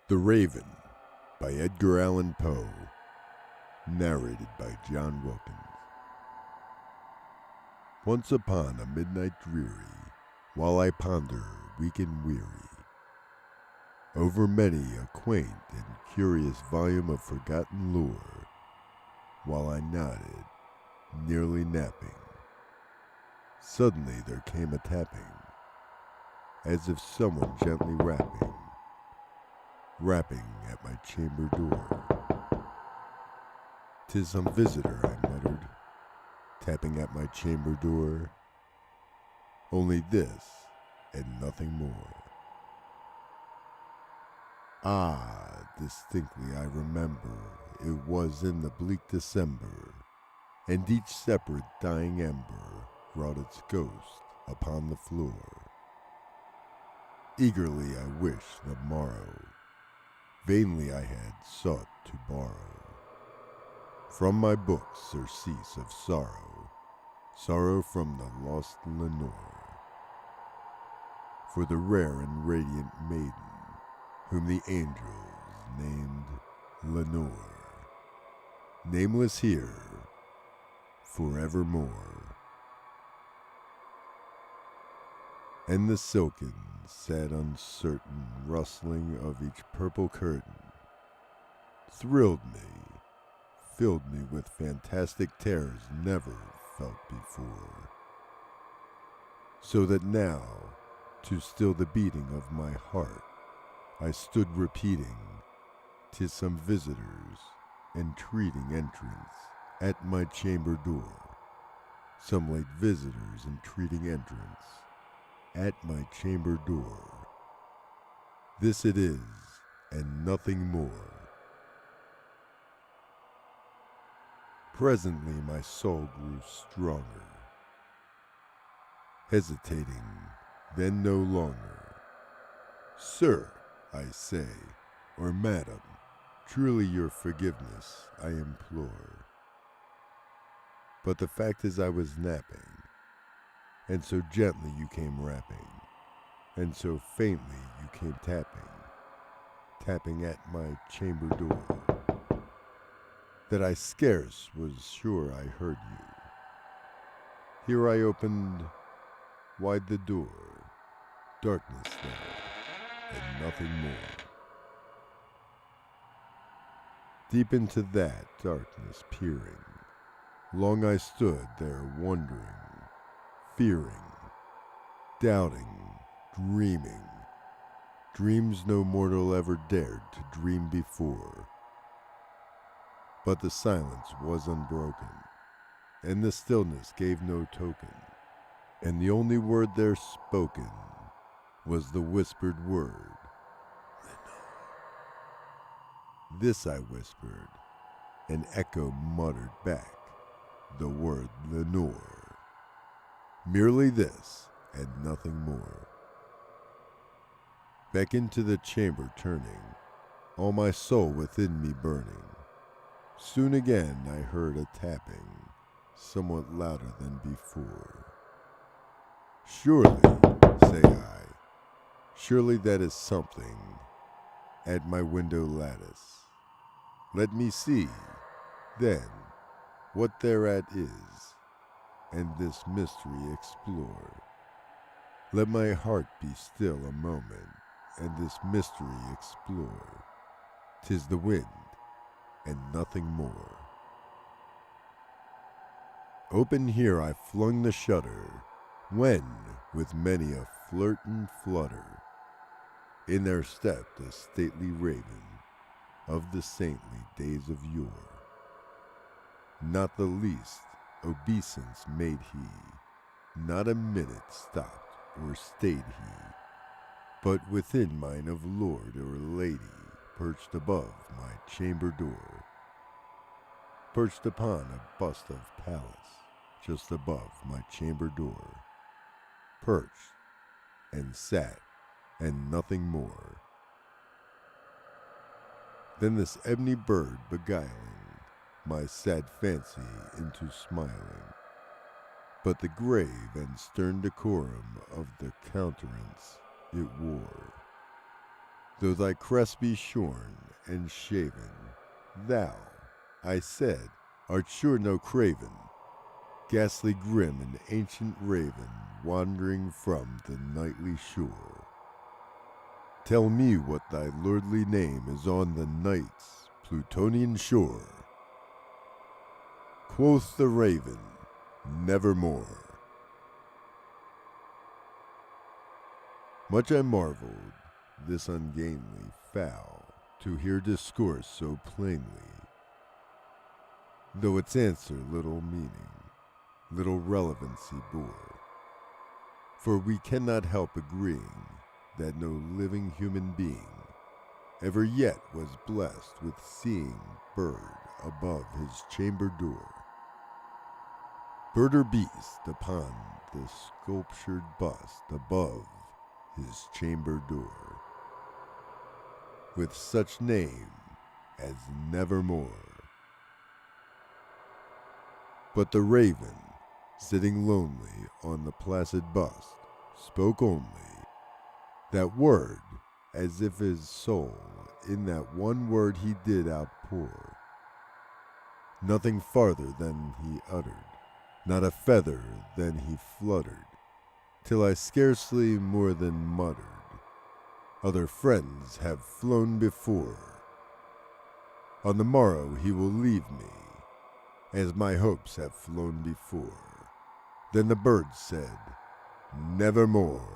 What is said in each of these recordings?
The Raven by Edgar Allan Poe, narrated by Jon Wilkins. Once upon a midnight dreary, while I ponder, weak and weary, over many a quaint and curious volume of forgotten lore, while I nodded, nearly napping, suddenly there came a tapping, as if someone gently rapping at my chamber door. "'Tis some visitor," I muttered, tapping at my chamber door. Only this, and nothing more. Ah, distinctly I remember, it was in the bleak December, and each separate dying ember wrought its ghost upon the floor. Eagerly I wished the morrow, vainly I had sought to borrow from my books surcease of sorrow from the lost Lenore, for the rare and radiant maiden whom the angels named Lenore, nameless here forevermore. And the silken, sad, uncertain rustling of each purple curtain thrilled me, filled me with fantastic terrors never felt before, so that now, to still the beating of my heart, I stood repeating, "'Tis some visitors entreating entrance at my chamber door, some late visitors entreating entrance at my chamber door. This it is, and nothing more." Presently my soul grew stronger, hesitating then no longer. "Sir," I say, or "Madam, truly your forgiveness I implore. But the fact is I was napping, and so gently you came rapping, and so faintly you came tapping at my chamber door, that I scarce was sure I heard you. Here I opened wide the door, darkness there, and nothing more. Deep into that darkness peering, long I stood there wondering, fearing, doubting, dreaming, dreams no mortal ever dared to dream before. But the silence was unbroken, and the stillness gave no token, and the only word there spoken was the whispered word, "Lenore." This I whispered, and echo muttered back the word "Lenore." Merely this, and nothing more. Back into the chamber turning, all my soul within me burning, soon again I heard a tapping, somewhat louder than before. "Surely," say I, "surely that is something at my window lattice. Let me see, then, what thereat is, and this mystery explore. Let my heart be still a moment, and this mystery explore. 'Tis the wind, and nothing more." Open here I flung the shutter, when, with many a flirt and flutter, in there stepped a stately raven of the saintly days of yore. Not the least obeisance made he, not a minute stopped or stayed he, but within mine of lord or lady perched above my chamber door, perched upon a bust of Pallas just above my chamber door, perched and sat and nothing more. Then this ebony bird beguiling my sad fancy into smiling, but the grave and stern decorum of the countenance it wore though thy crest be shorn and shaven, thou, I said, art sure no craven, ghastly grim and ancient raven, wandering from the nightly shore. Tell me what thy lordly name is on the night's Plutonian shore. Quoth the raven, nevermore. Much I marveled, this ungainly fowl, to hear discourse so plainly, though its answer little meaning, little relevancy bore. For we cannot help agreeing that no living human being ever yet was blessed with seeing bird above his chamber door, bird or beast upon the sculptured bust above his chamber door, with such name as nevermore. But the raven, sitting lonely on the placid bust, spoke only that word, as if his soul in that one word he did outpour. Nothing farther than he uttered, not a feather than he fluttered, till I scarcely more than muttered, other friends have flown before. On the morrow he will leave me, as my hopes have flown before. Then the bird said, nevermore.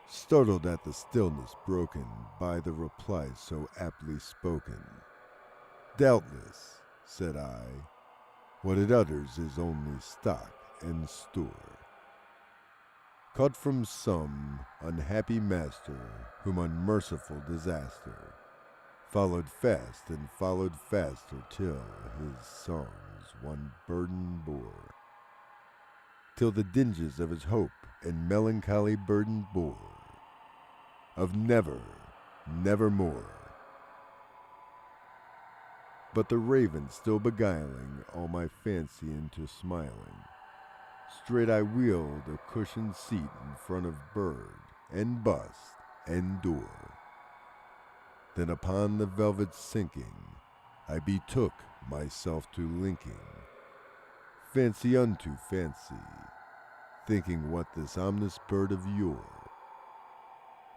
Startled at the stillness broken by the reply so aptly spoken, doubtless, said I, what it utters is only stock and store, caught from some unhappy master whom unmerciful disaster followed fast and followed faster till his songs one burden bore, till the dinges of his hope and melancholy burden bore, of never, nevermore. But the raven still beguiling all my fancy into smiling, straight I wheeled a cushioned seat in front of bird and bust and door. Then upon the velvet sinking, I betook myself to linking fancy unto fancy, thinking what this ominous bird of yore,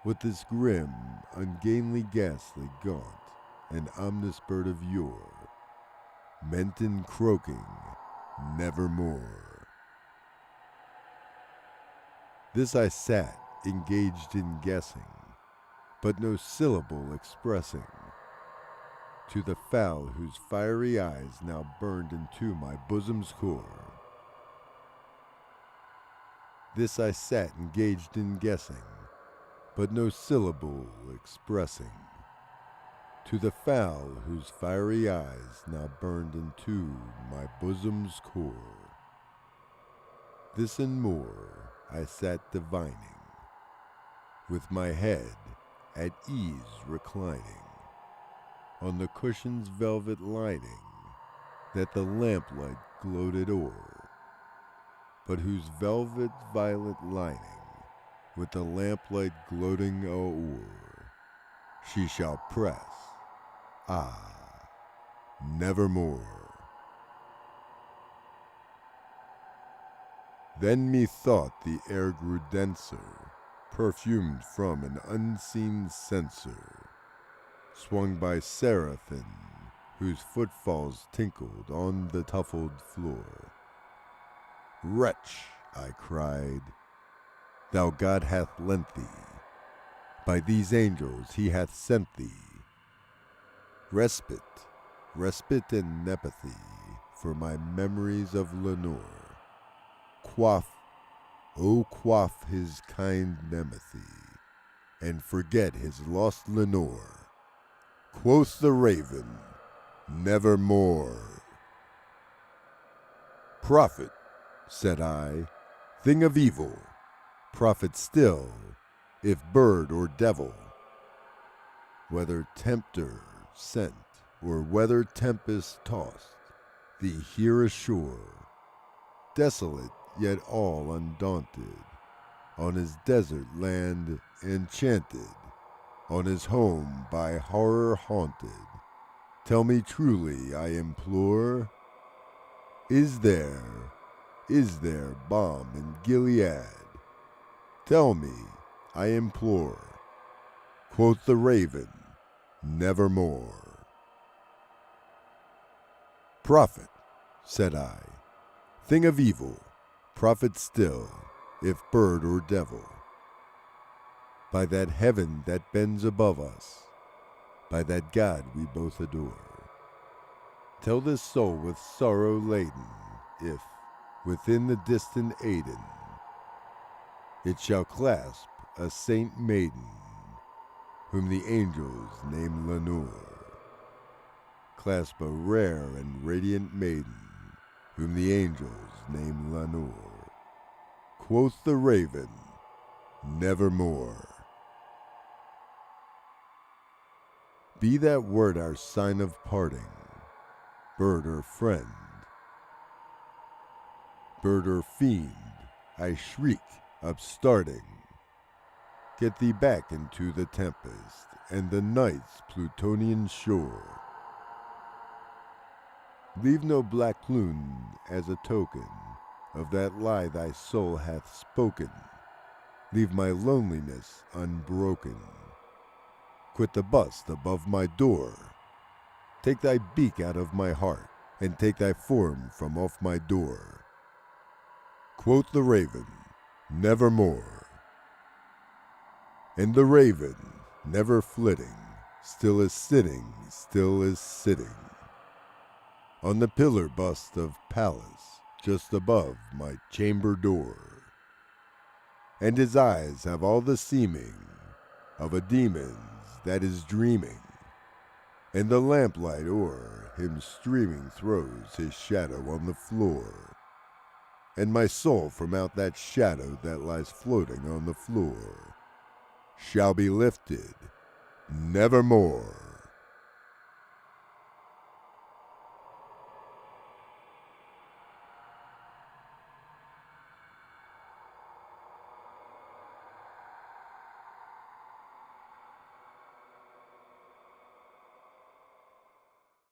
what this grim, ungainly, ghastly, gaunt, and ominous bird of yore, meant in croaking nevermore. This I sat, engaged in guessing, but no syllable expressing, to the fowl whose fiery eyes now burned into my bosom's core. This I sat engaged in guessing, but no syllable expressing, to the fowl whose fiery eyes now burned into my bosom's core. This and more I sat divining, with my head at ease reclining on the cushion's velvet lining that the lamplight gloated o'er, but whose velvet violet lining with the lamplight gloating o'er she shall press, nevermore. Then methought the air grew denser, perfumed from an unseen censer, swung by seraphim whose footfalls tinkled on the tuffled floor. Wretch, I cried, thou God hath lent thee, by these angels he hath sent thee, respite and nepenthe for my memories of Lenore. Quaff his kind Nemethy, and forget his lost Lenore. Quoth the raven, nevermore. Prophet, said I, thing of evil, prophet still, if bird or devil, whether tempter sent, or whether tempest tossed thee here ashore, desolate yet all undaunted, on his desert land enchanted, on his home by horror haunted. Tell me truly, I implore, is there balm in Gilead? Tell me, I implore. Quoth the raven, nevermore. Prophet, said I, thing of evil, prophet still, if bird or devil. By that heaven that bends above us, by that God we both adore, tell this soul with sorrow laden, if, within the distant Aidenn, it shall clasp a saint maiden, whom the angels name Lenore. Clasp a rare and radiant maiden, whom the angels name Lenore. Quoth the raven, nevermore. Be that word our sign of parting, bird or friend, bird or fiend, I shriek, upstarting. Get thee back into the tempest and the night's Plutonian shore. Leave no black plume as a token of that lie thy soul hath spoken. Leave my loneliness unbroken. Quit the bust above my door. Take thy beak out of my heart, and take thy form from off my door. Quoth the raven, nevermore. And the raven, never flitting, still is sitting, on the pillar bust of Pallas, just above my chamber door. And his eyes have all the seeming of a demon's that is dreaming, and the lamplight o'er him streaming throws his shadow on the floor, and my soul from out that shadow that lies floating on the floor shall be lifted nevermore.